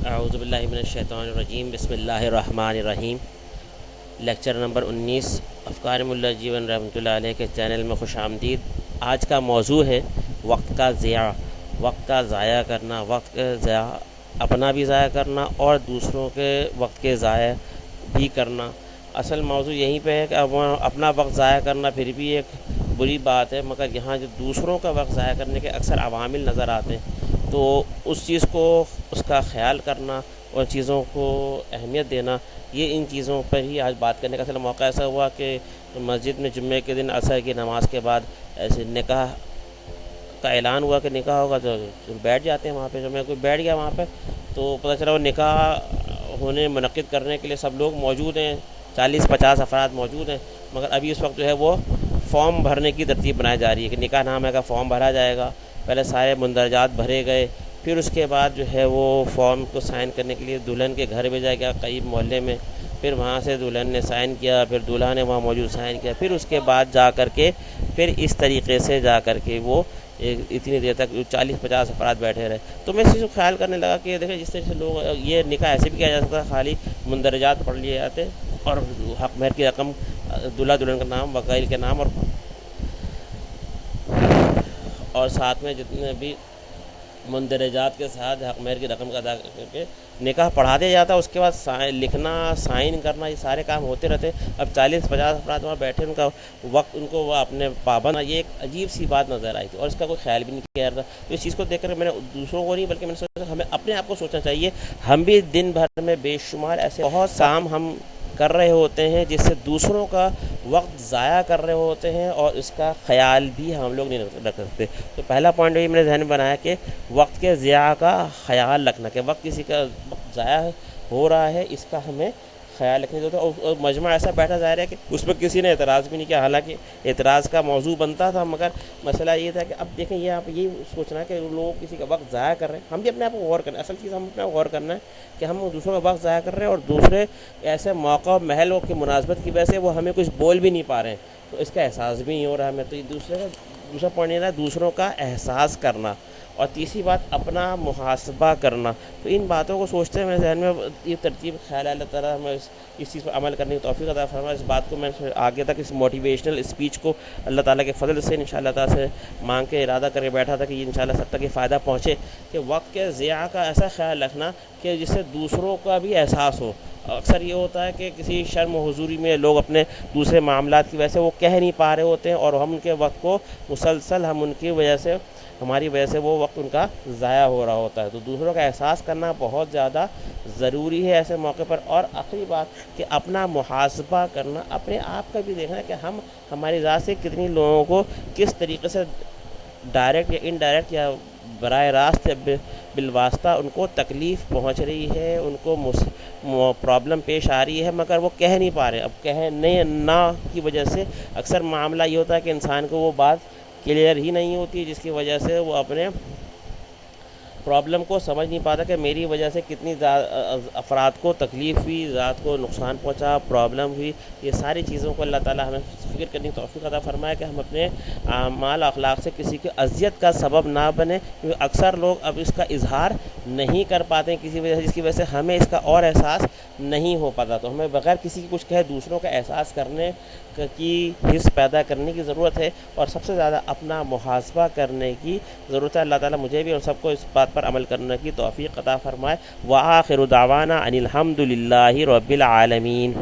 اعوذ باللہ من الشیطان الرجیم، بسم اللہ الرحمن الرحیم۔ لیکچر نمبر 19 افکار ملا جیون رحمۃ اللہ علیہ کے چینل میں خوش آمدید۔ آج کا موضوع ہے وقت کا ضیاع، وقت کا ضائع کرنا، وقت کا ضیاع اپنا بھی ضائع کرنا اور دوسروں کے وقت کے ضائع بھی کرنا۔ اصل موضوع یہیں پہ ہے کہ اپنا وقت ضائع کرنا پھر بھی ایک بری بات ہے، مگر یہاں جو دوسروں کا وقت ضائع کرنے کے اکثر عوامل نظر آتے ہیں، تو اس چیز کو، اس کا خیال کرنا اور چیزوں کو اہمیت دینا، یہ ان چیزوں پر ہی آج بات کرنے کا اصل موقع ایسا ہوا کہ مسجد میں جمعے کے دن عصر کی نماز کے بعد ایسے نکاح کا اعلان ہوا کہ نکاح ہوگا، تو بیٹھ جاتے ہیں وہاں پہ۔ جو میں کوئی بیٹھ گیا وہاں پہ تو پتہ چلا وہ نکاح ہونے منعقد کرنے کے لیے سب لوگ موجود ہیں، 40-50 افراد موجود ہیں، مگر ابھی اس وقت جو ہے وہ فارم بھرنے کی ترتیب بنائی جا رہی ہے کہ نکاح نامہ کا فارم بھرا جائے گا۔ پہلے سارے مندرجات بھرے گئے، پھر اس کے بعد جو ہے وہ فارم کو سائن کرنے کے لیے دلہن کے گھر بھیجا گیا قریب محلے میں، پھر وہاں سے دلہن نے سائن کیا، پھر دولہا نے وہاں موجود سائن کیا، پھر اس کے بعد جا کر کے پھر اس طریقے سے جا کر کے وہ اتنی دیر تک 40-50 افراد بیٹھے رہے۔ تو میں اس چیز کو خیال کرنے لگا کہ دیکھیں جس طرح سے لوگ، یہ نکاح ایسے بھی کیا جا سکتا ہے، خالی مندرجات پڑھ لیے جاتے اور حق مہر کی رقم دلہا دلہن کا نام، وکیل کے نام اور ساتھ میں جتنے بھی مندرجات کے ساتھ حق مہر کی رقم کا ادا کر کے نکاح پڑھا دیا جاتا ہے۔ اس کے بعد لکھنا، سائن کرنا، یہ سارے کام ہوتے رہتے۔ اب 40-50 افراد وہاں بیٹھے، ان کا وقت ان کو وہ اپنے پابند، یہ ایک عجیب سی بات نظر آئی تھی اور اس کا کوئی خیال بھی نہیں کیا تھا۔ تو اس چیز کو دیکھ کر میں نے دوسروں کو نہیں بلکہ میں نے سوچا ہمیں اپنے آپ کو سوچنا چاہیے، ہم بھی دن بھر میں بے شمار ایسے بہت کام ہم کر رہے ہوتے ہیں جس سے دوسروں کا وقت ضائع کر رہے ہوتے ہیں اور اس کا خیال بھی ہم لوگ نہیں رکھ سکتے۔ تو پہلا پوائنٹ یہ میں نے ذہن میں بنایا کہ وقت کے ضیاع کا خیال رکھنا، کہ وقت کسی کا وقت ضائع ہو رہا ہے اس کا ہمیں خیال رکھنے کی ضرورت ہے۔ اور مجمع ایسا بیٹھا ظاہر ہے کہ اس پر کسی نے اعتراض بھی نہیں کیا، حالانکہ اعتراض کا موضوع بنتا تھا، مگر مسئلہ یہ تھا کہ اب دیکھیں یہ آپ یہ سوچنا ہے کہ لوگ کسی کا وقت ضائع کر رہے ہیں، ہم بھی اپنے آپ کو غور کرنا ہے۔ اصل چیز ہم اپنے آپ کو غور کرنا ہے کہ ہم دوسروں کا وقت ضائع کر رہے ہیں اور دوسرے ایسے موقع اور محل کی مناسبت کی وجہ سے وہ ہمیں کچھ بول بھی نہیں پا رہے ہیں، تو اس کا احساس بھی نہیں ہو رہا ہمیں۔ تو دوسرا پوائنٹ یہ ہے دوسروں کا احساس کرنا، اور تیسری بات اپنا محاسبہ کرنا۔ تو ان باتوں کو سوچتے ہیں میرے ذہن میں یہ ترتیب خیال ہے، اللہ تعالیٰ ہمیں اس چیز پر عمل کرنے کی توفیق عطا فرمائے۔ اس بات کو میں آگے تک اس موٹیویشنل اسپیچ کو اللہ تعالیٰ کے فضل سے انشاءاللہ تعالیٰ سے مانگ کے ارادہ کر کے بیٹھا تھا کہ یہ انشاءاللہ سب تک یہ فائدہ پہنچے کہ وقت کے ضیاع کا ایسا خیال رکھنا کہ جس سے دوسروں کا بھی احساس ہو۔ اکثر یہ ہوتا ہے کہ کسی شرم و حضوری میں لوگ اپنے دوسرے معاملات کی وجہ سے وہ کہہ نہیں پا رہے ہوتے ہیں اور ہم ان کے وقت کو مسلسل ہم ان کی وجہ سے، ہماری وجہ سے وہ وقت ان کا ضائع ہو رہا ہوتا ہے۔ تو دوسروں کا احساس کرنا بہت زیادہ ضروری ہے ایسے موقع پر۔ اور آخری بات کہ اپنا محاسبہ کرنا، اپنے آپ کا بھی دیکھنا کہ ہم ہماری ذات سے کتنی لوگوں کو کس طریقے سے ڈائریکٹ یا انڈائریکٹ یا براہ راست یا بالواسطہ ان کو تکلیف پہنچ رہی ہے، ان کو پرابلم پیش آ رہی ہے، مگر وہ کہہ نہیں پا رہے۔ اب کہنے نہ کی وجہ سے اکثر معاملہ یہ ہوتا ہے کہ انسان کو وہ بات کلیئر ہی نہیں ہوتی، جس کی وجہ سے وہ اپنے پرابلم کو سمجھ نہیں پاتا کہ میری وجہ سے کتنی افراد کو تکلیف ہوئی، ذات کو نقصان پہنچا، پرابلم ہوئی۔ یہ ساری چیزوں کو اللہ تعالیٰ ہمیں فکر کرنے کی توفیق عطا فرمائے کہ ہم اپنے اعمال اخلاق سے کسی کی اذیت کا سبب نہ بنے، کیونکہ اکثر لوگ اب اس کا اظہار نہیں کر پاتے ہیں کسی وجہ سے، جس کی وجہ سے ہمیں اس کا اور احساس نہیں ہو پاتا۔ تو ہمیں بغیر کسی کی کچھ کہے دوسروں کا احساس کرنے کی حس پیدا کرنے کی ضرورت ہے، اور سب سے زیادہ اپنا محاسبہ کرنے کی ضرورت ہے۔ اللہ تعالیٰ مجھے بھی اور سب کو اس بات پر عمل کرنے کی توفیق عطا فرمائے۔ وآخر دعوانا ان الحمد للہ رب العالمین۔